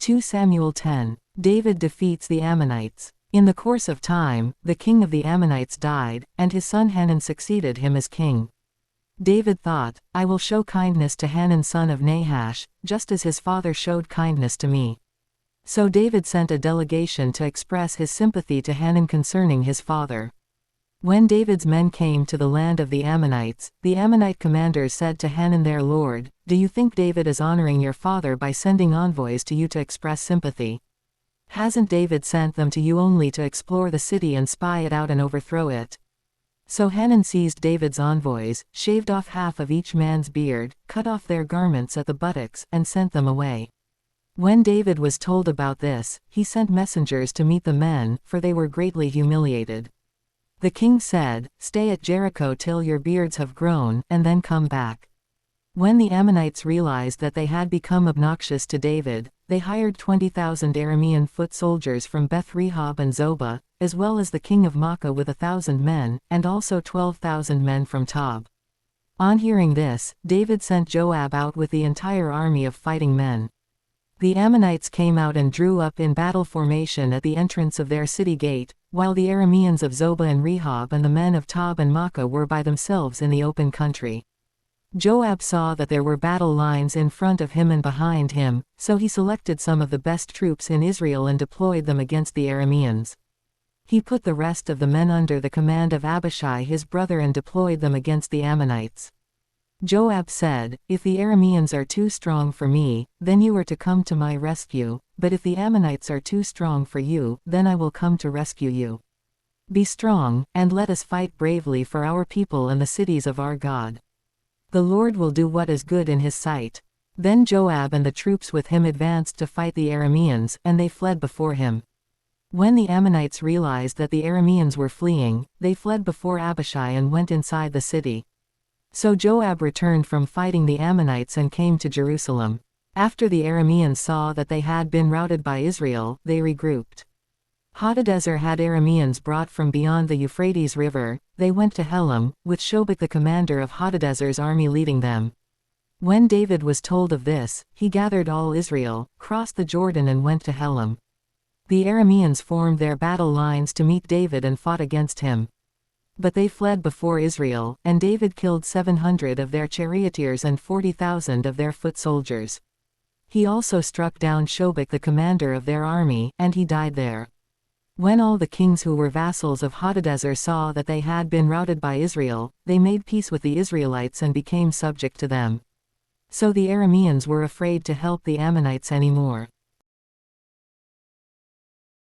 2 Samuel 10. David defeats the Ammonites. In the course of time, the king of the Ammonites died, and his son Hanun succeeded him as king. David thought, I will show kindness to Hanun son of Nahash, just as his father showed kindness to me. So David sent a delegation to express his sympathy to Hanun concerning his father. When David's men came to the land of the Ammonites, the Ammonite commanders said to Hanun their lord, Do you think David is honoring your father by sending envoys to you to express sympathy? Hasn't David sent them to you only to explore the city and spy it out and overthrow it? So Hanun seized David's envoys, shaved off half of each man's beard, cut off their garments at the buttocks, and sent them away. When David was told about this, he sent messengers to meet the men, for they were greatly humiliated. The king said, Stay at Jericho till your beards have grown, and then come back. When the Ammonites realized that they had become obnoxious to David, they hired 20,000 Aramean foot soldiers from Beth-rehob and Zobah, as well as the king of Makkah with 1,000 men, and also 12,000 men from Tob. On hearing this, David sent Joab out with the entire army of fighting men. The Ammonites came out and drew up in battle formation at the entrance of their city gate, while the Arameans of Zobah and Rehob and the men of Tob and Makkah were by themselves in the open country. Joab saw that there were battle lines in front of him and behind him, so he selected some of the best troops in Israel and deployed them against the Arameans. He put the rest of the men under the command of Abishai his brother and deployed them against the Ammonites. Joab said, If the Arameans are too strong for me, then you are to come to my rescue, but if the Ammonites are too strong for you, then I will come to rescue you. Be strong, and let us fight bravely for our people and the cities of our God. The Lord will do what is good in his sight. Then Joab and the troops with him advanced to fight the Arameans, and they fled before him. When the Ammonites realized that the Arameans were fleeing, they fled before Abishai and went inside the city. So Joab returned from fighting the Ammonites and came to Jerusalem. After the Arameans saw that they had been routed by Israel, they regrouped. Hadadezer had Arameans brought from beyond the Euphrates River. They went to Helam, with Shobach the commander of Hadadezer's army leading them. When David was told of this, he gathered all Israel, crossed the Jordan and went to Helam. The Arameans formed their battle lines to meet David and fought against him. But they fled before Israel, and David killed 700 of their charioteers and 40,000 of their foot soldiers. He also struck down Shobach the commander of their army, and he died there. When all the kings who were vassals of Hadadezer saw that they had been routed by Israel, they made peace with the Israelites and became subject to them. So the Arameans were afraid to help the Ammonites anymore.